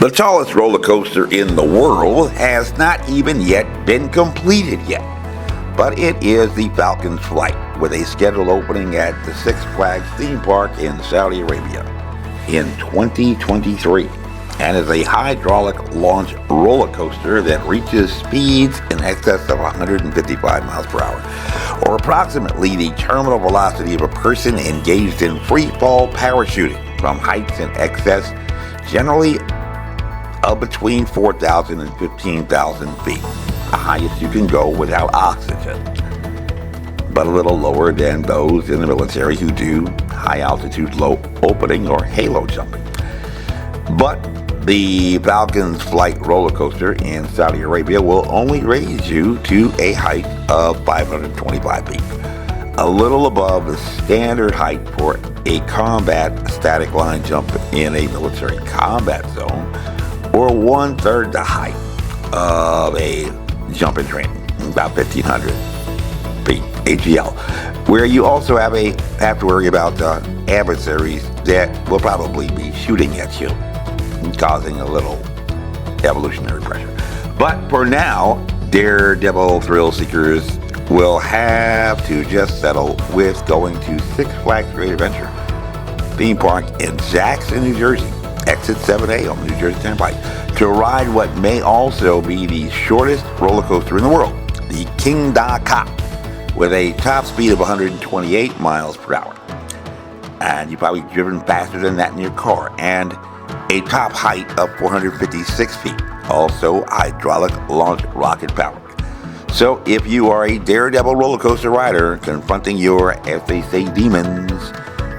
The tallest roller coaster in the world has not even yet been completed yet, but it is the Falcon's Flight, with a scheduled opening at the Six Flags theme park in Saudi Arabia in 2023, and is a hydraulic launch roller coaster that reaches speeds in excess of 155 miles per hour, or approximately the terminal velocity of a person engaged in free fall parachuting from heights in excess, generally of between 4,000 and 15,000 feet, the highest you can go without oxygen, but a little lower than those in the military who do high altitude low opening or halo jumping. But the Falcon's Flight roller coaster in Saudi Arabia will only raise you to a height of 525 feet, a little above the standard height for a combat static line jump in a military combat zone, or 1/3 the height of a jump in training, about 1,500 feet AGL, where you also have to worry about adversaries that will probably be shooting at you, causing a little evolutionary pressure. But for now, daredevil thrill seekers will have to just settle with going to Six Flags Great Adventure theme park in Jackson, New Jersey, exit 7A on the New Jersey Turnpike, to ride what may also be the shortest roller coaster in the world, the KAPPA, with a top speed of 128 miles per hour. And you've probably driven faster than that in your car, and a top height of 456 feet, also hydraulic launch rocket powered. So if you are a daredevil roller coaster rider confronting your, as they say, demons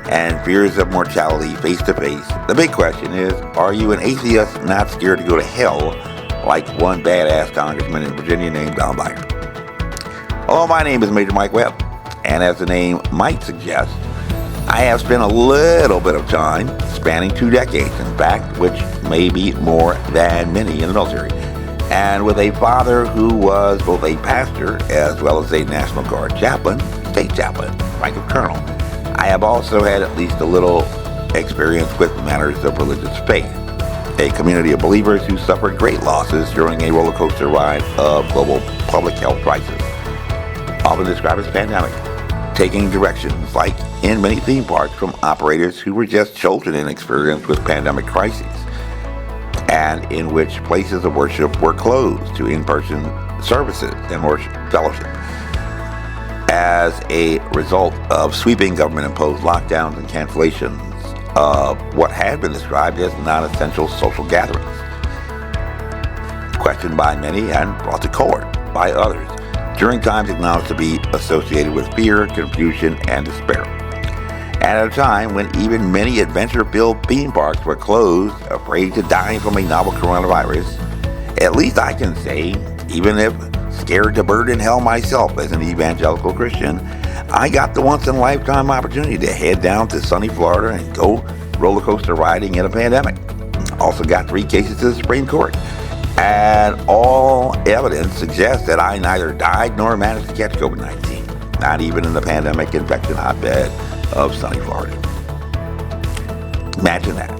and fears of mortality face to face, the big question is, are you an atheist not scared to go to hell like one badass congressman in Virginia named Beyer? Hello, my name is Major Mike Webb, and as the name might suggest, I have spent a little bit of time, spanning 2 decades in fact, which may be more than many in the military, and with a father who was both a pastor as well as a National Guard chaplain, state chaplain, rank of colonel. I have also had at least a little experience with matters of religious faith, a community of believers who suffered great losses during a roller coaster ride of global public health crisis, often described as pandemic, taking directions like in many theme parks from operators who were just children in experience with pandemic crises, and in which places of worship were closed to in-person services and worship fellowship as a result of sweeping government-imposed lockdowns and cancellations of what had been described as non-essential social gatherings, questioned by many and brought to court by others, during times acknowledged to be associated with fear, confusion, and despair. And at a time when even many adventure-filled theme parks were closed, afraid to die from a novel coronavirus, at least I can say, even if scared to burden hell myself as an evangelical Christian, I got the once-in-a-lifetime opportunity to head down to sunny Florida and go roller coaster riding in a pandemic. Also got 3 cases to the Supreme Court. And all evidence suggests that I neither died nor managed to catch COVID-19, not even in the pandemic infection hotbed of sunny Florida. Imagine that.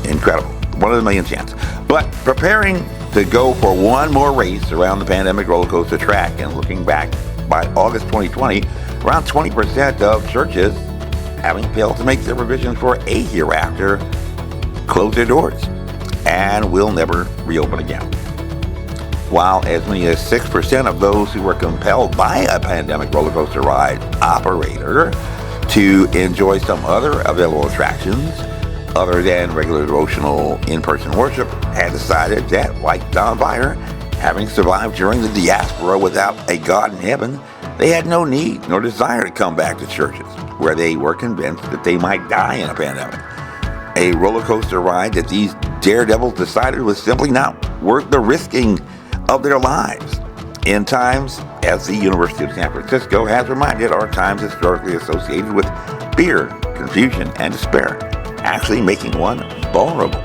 Incredible. 1 in a million chance. But preparing to go for one more race around the pandemic roller coaster track, and looking back, by August 2020, around 20% of churches, having failed to make their provisions for a hereafter, closed their doors and will never reopen again. While as many as 6% of those who were compelled by a pandemic roller coaster ride operator to enjoy some other available attractions other than regular devotional in-person worship had decided that, like Don Beyer, having survived during the diaspora without a God in heaven, they had no need nor desire to come back to churches where they were convinced that they might die in a pandemic. A roller coaster ride that these daredevils decided was simply not worth the risking of their lives. In times, as the University of San Francisco has reminded, are times historically associated with fear, confusion, and despair, actually making one vulnerable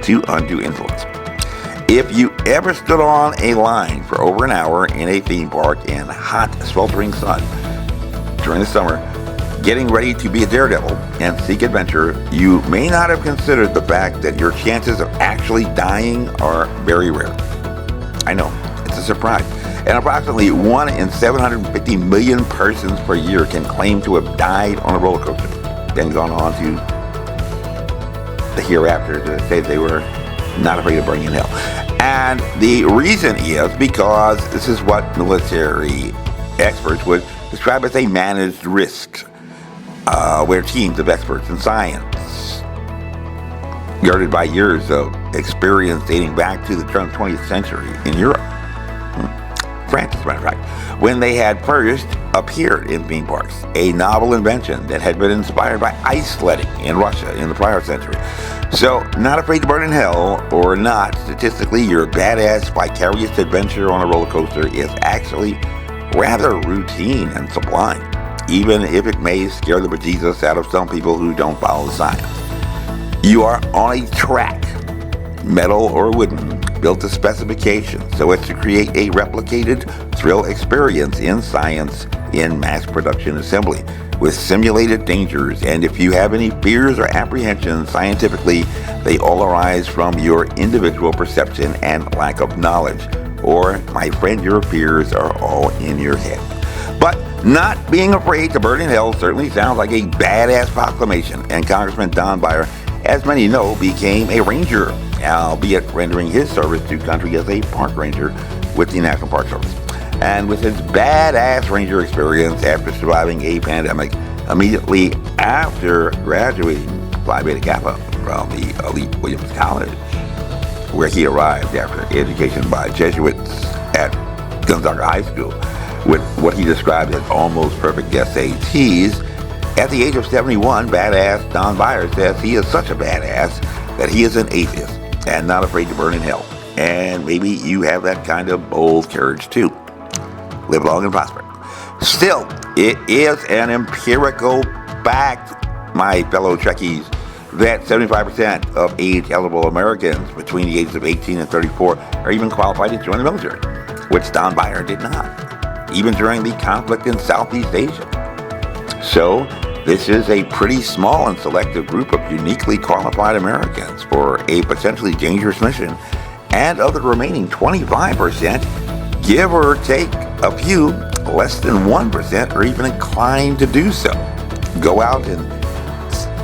to undue influence. If you ever stood on a line for over an hour in a theme park in hot, sweltering sun during the summer, getting ready to be a daredevil and seek adventure, you may not have considered the fact that your chances of actually dying are very rare. I know, it's a surprise. And approximately 1 in 750 million persons per year can claim to have died on a roller coaster, then gone on to the hereafter to say they were not afraid of burning in hell. And the reason is because this is what military experts would describe as a managed risk, where teams of experts in science, guarded by years of experience dating back to the turn of the 20th century in Europe, France, as a matter of fact, when they had first appeared in theme parks, a novel invention that had been inspired by ice sledding in Russia in the prior century. So, not afraid to burn in hell or not, statistically, your badass vicarious adventure on a roller coaster is actually rather routine and sublime, even if it may scare the bejesus out of some people who don't follow the science. You are on a track, metal or wooden, built to specifications so as to create a replicated thrill experience in science in mass production assembly with simulated dangers, and if you have any fears or apprehensions scientifically, they all arise from your individual perception and lack of knowledge. Or, my friend, your fears are all in your head. But not being afraid to burn in hell certainly sounds like a badass proclamation, and Congressman Don Beyer, as many know, became a ranger, albeit rendering his service to country as a park ranger with the National Park Service. And with his badass ranger experience after surviving a pandemic, immediately after graduating Phi Beta Kappa from the elite Williams College, where he arrived after education by Jesuits at Gonzaga High School, with what he described as almost perfect SATs, at the age of 71, badass Don Beyer says he is such a badass that he is an atheist and not afraid to burn in hell. And maybe you have that kind of bold courage too. Live long and prosper. Still, it is an empirical fact, my fellow Trekkies, that 75% of age-eligible Americans between the ages of 18 and 34 are even qualified to join the military, which Don Beyer did not, even during the conflict in Southeast Asia. So, this is a pretty small and selective group of uniquely qualified Americans for a potentially dangerous mission, and of the remaining 25%, give or take a few, less than 1% are even inclined to do so. Go out and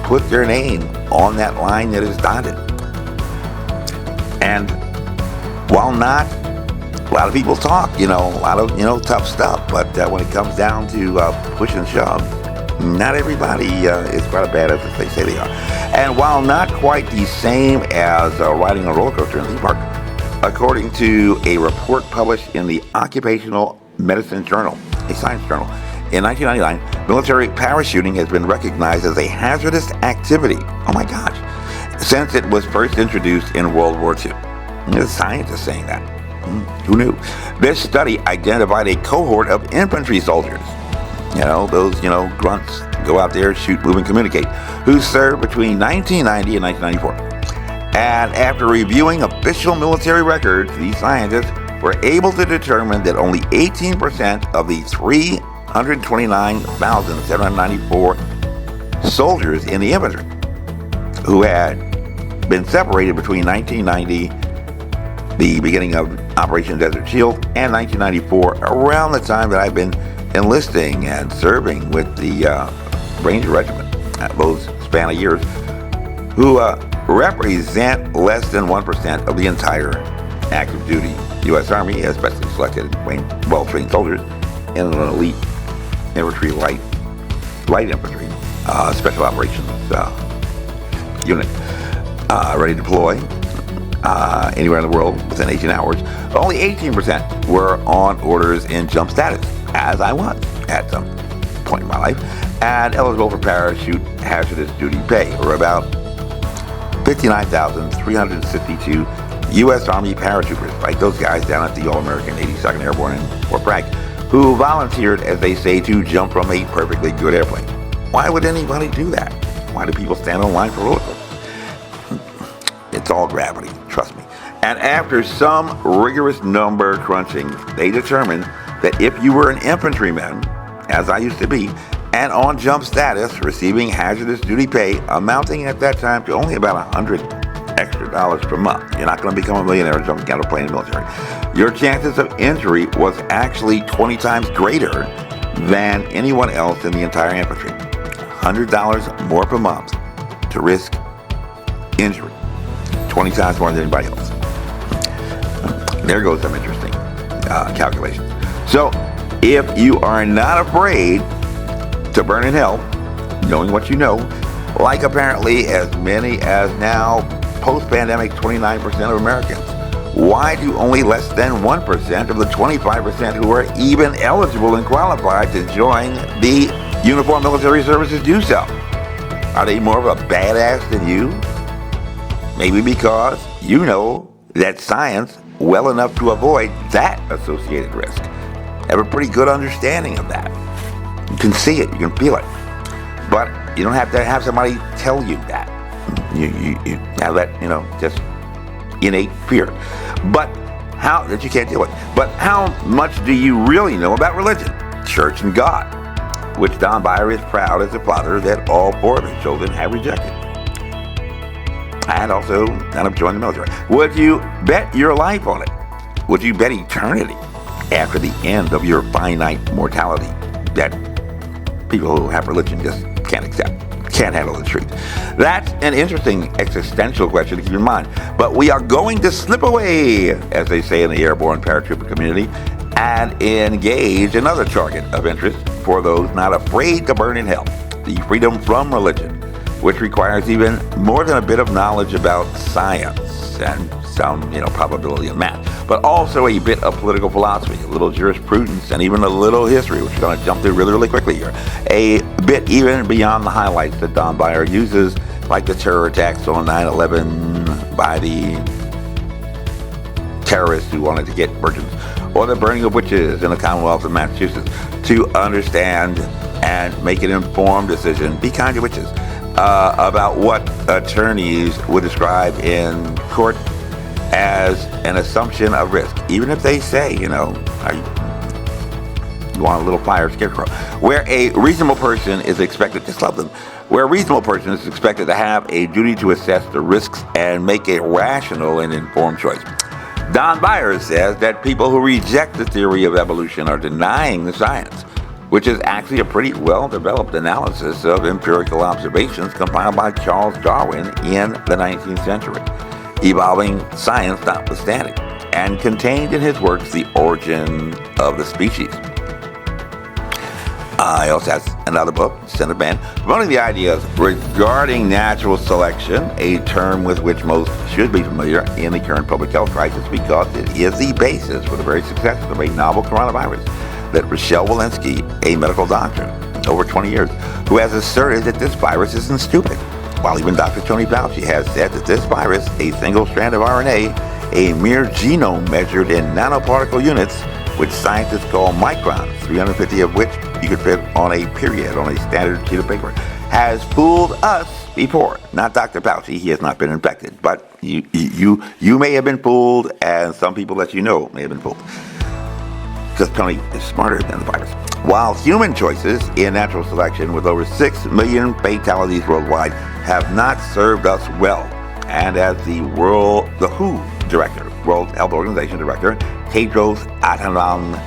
put their name on that line that is dotted. And while not, a lot of people talk, a lot of, tough stuff, but when it comes down to push and shove, not everybody is quite as badass as they say they are. And while not quite the same as riding a roller coaster in a theme park, according to a report published in the Occupational Medicine Journal, a science journal, in 1999, military parachuting has been recognized as a hazardous activity, oh my gosh, since it was first introduced in World War II. The scientists saying that. Who knew? This study identified a cohort of infantry soldiers, those, grunts, go out there, shoot, move, and communicate, who served between 1990 and 1994. And after reviewing official military records, these scientists were able to determine that only 18% of the 329,794 soldiers in the infantry who had been separated between 1990, the beginning of Operation Desert Shield, and 1994, around the time that I've been enlisting and serving with the Ranger Regiment, those span of years, who represent less than 1% of the entire active duty U.S. Army, especially selected well-trained soldiers in an elite infantry, light infantry, special operations unit, ready to deploy anywhere in the world within 18 hours. Only 18% were on orders in jump status, as I was at some point in my life, and eligible for parachute hazardous duty pay, or about 59,362 U.S. Army paratroopers, like those guys down at the All-American 82nd Airborne in Fort Bragg, who volunteered, as they say, to jump from a perfectly good airplane. Why would anybody do that? Why do people stand on line for roller coasters? It's all gravity, trust me. And after some rigorous number crunching, they determined that if you were an infantryman, as I used to be, and on-jump status, receiving hazardous duty pay amounting at that time to only about $100 extra per month. You're not going to become a millionaire jumping out of a plane in the military. Your chances of injury was actually 20 times greater than anyone else in the entire infantry. $100 more per month to risk injury. 20 times more than anybody else. There goes some interesting calculations. So, if you are not afraid to burn in hell, knowing what you know, like apparently as many as now post-pandemic 29% of Americans, why do only less than 1% of the 25% who are even eligible and qualified to join the uniformed military services do so? Are they more of a badass than you? Maybe because you know that science well enough to avoid that associated risk. Have a pretty good understanding of that. You can see it, you can feel it. But you don't have to have somebody tell you that. You have that, just innate fear. But how that you can't deal with. But how much do you really know about religion, church, and God, which Don Beyer is proud as a father that all 4 of his children have rejected, and also none have joined the military? Would you bet your life on it? Would you bet eternity after the end of your finite mortality that people who have religion just can't accept? Can't handle the truth? That's an interesting existential question to keep in mind. But we are going to slip away, as they say in the airborne paratrooper community, and engage another target of interest for those not afraid to burn in hell: the freedom from religion, which requires even more than a bit of knowledge about science and some, probability of math, but also a bit of political philosophy, a little jurisprudence, and even a little history, which we're going to jump through really, really quickly here. A bit even beyond the highlights that Don Beyer uses, like the terror attacks on 9/11 by the terrorists who wanted to get virgins, or the burning of witches in the Commonwealth of Massachusetts, to understand and make an informed decision, be kind to witches, about what attorneys would describe in court as an assumption of risk, even if they say, you want a little fire scarecrow, where a reasonable person is expected, just love them, where a reasonable person is expected to have a duty to assess the risks and make a rational and informed choice. Don Beyer says that people who reject the theory of evolution are denying the science, which is actually a pretty well-developed analysis of empirical observations compiled by Charles Darwin in the 19th century, evolving science notwithstanding, and contained in his works The Origin of the Species. He also has another book, Senate Ban, promoting the ideas regarding natural selection, a term with which most should be familiar in the current public health crisis because it is the basis for the very success of a novel coronavirus that Rochelle Walensky, a medical doctor over 20 years, who has asserted that this virus isn't stupid, while even Dr. Tony Fauci has said that this virus, a single strand of RNA, a mere genome measured in nanoparticle units, which scientists call microns, 350 of which you could fit on a period on a standard sheet of paper, has fooled us before. Not Dr. Fauci, he has not been infected, but you may have been fooled, and some people that you know may have been fooled, because Tony is smarter than the virus. While human choices in natural selection with over 6 million fatalities worldwide have not served us well, and as the WHO director, World Health Organization director, Tedros Adhanom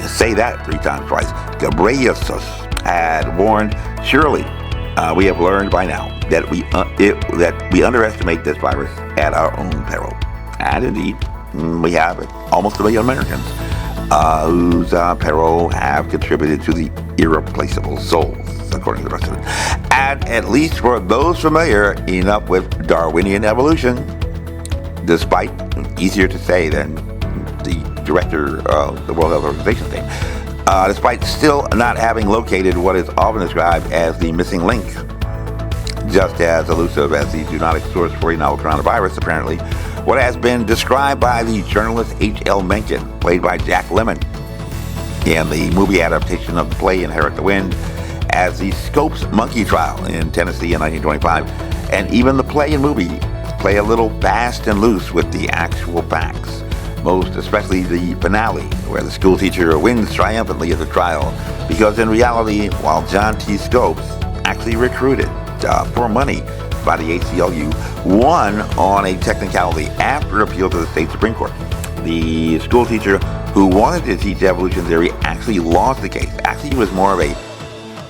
say that 3 times twice, Ghebreyesus had warned, surely we have learned by now that we underestimate this virus at our own peril. And indeed, we have almost 1 million Americans whose peril have contributed to the irreplaceable souls, according to the rest of it. And at least for those familiar enough with Darwinian evolution, despite easier to say than the director of the World Health Organization thing, despite still not having located what is often described as the missing link, just as elusive as the zoonotic source for a novel coronavirus, apparently, what has been described by the journalist H.L. Mencken, played by Jack Lemmon, in the movie adaptation of the play Inherit the Wind, as the Scopes monkey trial in Tennessee in 1925, and even the play and movie play a little fast and loose with the actual facts. most especially the finale, where the school teacher wins triumphantly at the trial, because in reality, while John T. Scopes actually recruited for money by the ACLU, won on a technicality after appeal to the state Supreme Court. The school teacher who wanted to teach evolution theory actually lost the case. Actually, he was more of a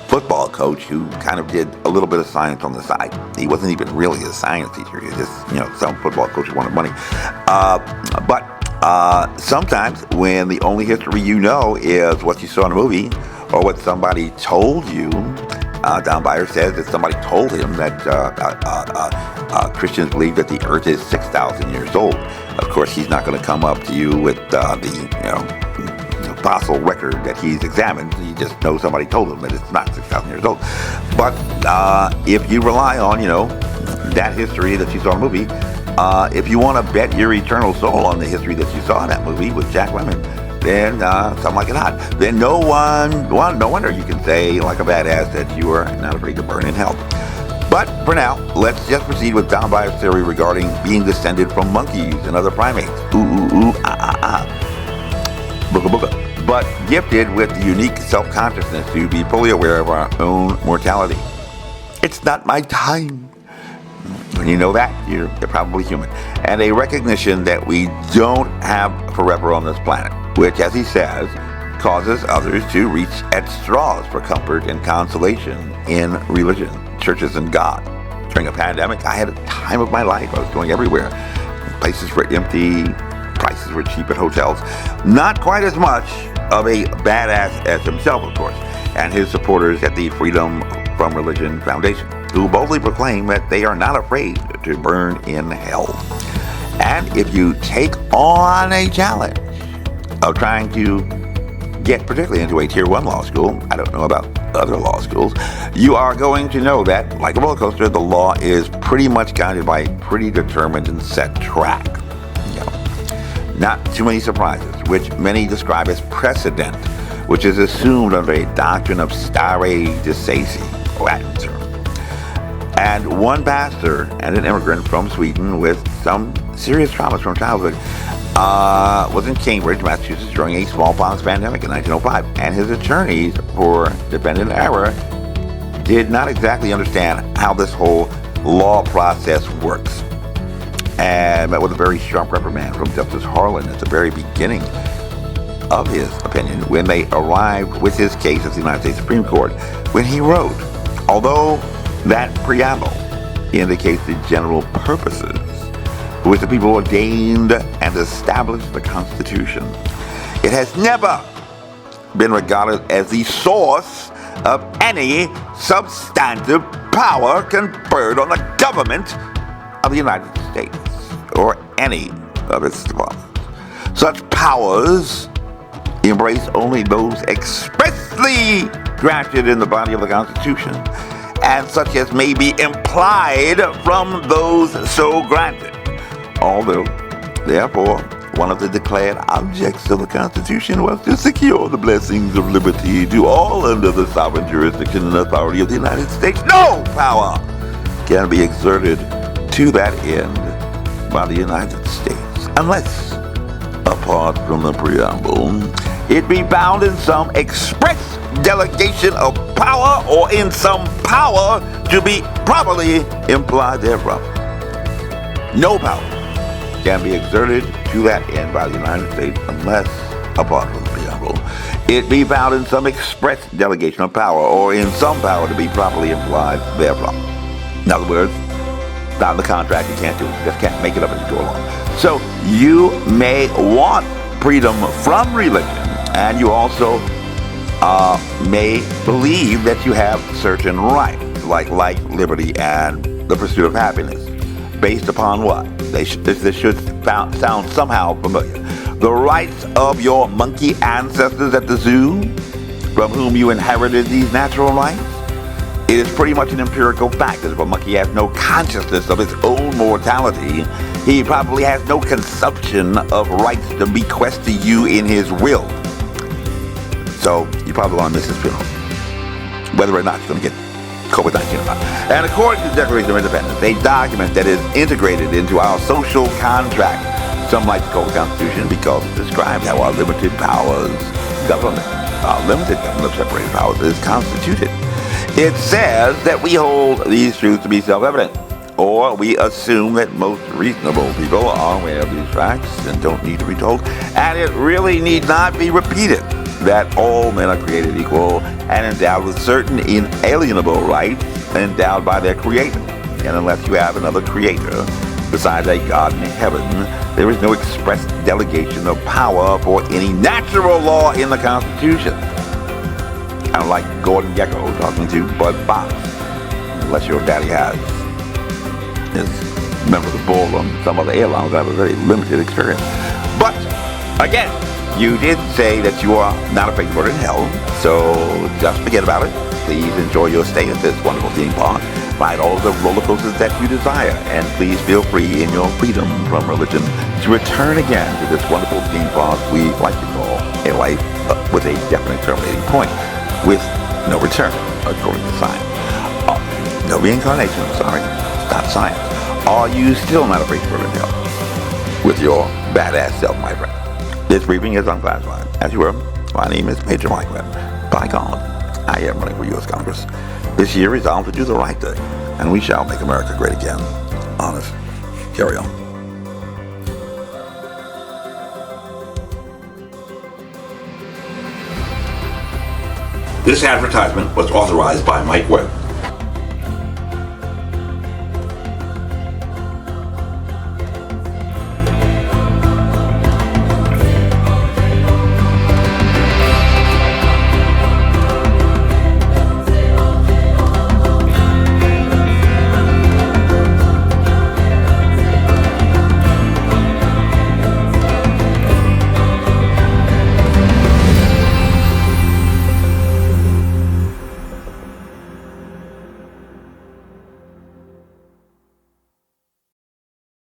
football coach who kind of did a little bit of science on the side. He wasn't even really a science teacher. He was just, some football coach who wanted money. But sometimes when the only history you know is what you saw in a movie or what somebody told you, Don Beyer says that somebody told him that Christians believe that the earth is 6,000 years old. Of course, he's not going to come up to you with the fossil record that he's examined. He just knows somebody told him that it's not 6,000 years old. But if you rely on, that history that you saw in the movie, if you want to bet your eternal soul on the history that you saw in that movie with Jack Lemmon, then something like that. Then no wonder you can say, like a badass, that you are not afraid to burn in hell. But for now, let's just proceed with Don Beyer's theory regarding being descended from monkeys and other primates. Booga booga. But gifted with the unique self-consciousness to be fully aware of our own mortality. It's not my time. When you know that, you're probably human. And a recognition that we don't have forever on this planet, which, as he says, causes others to reach at straws for comfort and consolation in religion, churches, and God. During a pandemic, I had a time of my life. I was going everywhere. Places were empty. Prices were cheap at hotels. Not quite as much of a badass as himself, of course, and his supporters at the Freedom from Religion Foundation, who boldly proclaim that they are not afraid to burn in hell. And if you take on a challenge of trying to get particularly into a Tier 1 law school, I don't know about other law schools, you are going to know that, like a roller coaster, the law is pretty much guided by a pretty determined and set track. Not too many surprises, which many describe as precedent, which is assumed under a doctrine of stare decisis, Latin term. And one pastor and an immigrant from Sweden with some serious traumas from childhood was in Cambridge, Massachusetts during a smallpox pandemic in 1905. And his attorneys for defendant error did not exactly understand how this whole law process works. And met with a very sharp reprimand from Justice Harlan at the very beginning of his opinion when they arrived with his case at the United States Supreme Court, when he wrote, although that preamble indicates the general purposes for which the people ordained and established the Constitution, it has never been regarded as the source of any substantive power conferred on the government of the United States or any of its departments. Such powers embrace only those expressly granted in the body of the Constitution, and such as may be implied from those so granted. Although, therefore, one of the declared objects of the Constitution was to secure the blessings of liberty to all under the sovereign jurisdiction and authority of the United States, no power can be exerted to that end by the United States, unless, apart from the preamble, it be bound in some express delegation of power or in some power to be properly implied therefrom. No power can be exerted to that end by the United States unless, apart from the preamble, it be bound in some express delegation of power or in some power to be properly implied therefrom. In other words, not in the contract, you can't do it. You just can't make it up as you go along. So you may want freedom from religion, and you also may believe that you have certain rights, like life, liberty, and the pursuit of happiness. Based upon what? This should sound somehow familiar. The rights of your monkey ancestors at the zoo, from whom you inherited these natural rights. It is pretty much an empirical fact that if a monkey has no consciousness of his own mortality, he probably has no consumption of rights to bequest to you in his will. So you probably want to miss his funeral, whether or not you're going to get COVID-19 or not. And according to the Declaration of Independence, a document that is integrated into our social contract Some like to call the Constitution because it describes how our limited powers government, our limited government of separated powers is constituted. It says that we hold these truths to be self-evident, or we assume that most reasonable people are aware of these facts and don't need to be told, and it really need not be repeated that all men are created equal and endowed with certain inalienable rights endowed by their Creator. And unless you have another Creator besides a God in heaven, there is no express delegation of power for any natural law in the Constitution. I don't like Gordon Gekko talking to Bud Fox, unless your daddy has is member of the bull on some other airlines. I have a very limited experience. But again, you did say that you are not afraid to go to hell, so just forget about it. Please enjoy your stay at this wonderful theme park. Ride all the roller coasters that you desire, and please feel free in your freedom from religion to return again to this wonderful theme park we like to call a life with a definite terminating point, with no return, according to science. No reincarnation, sorry, it's not science. Are you still not afraid to go to hell with your badass self, my friend? This briefing is unclassified. As you were, my name is Major Michael. By God, I am running for U.S. Congress. This year resolved to do the right thing, and we shall make America great again. Honest. Carry on. This advertisement was authorized by Mike Webb.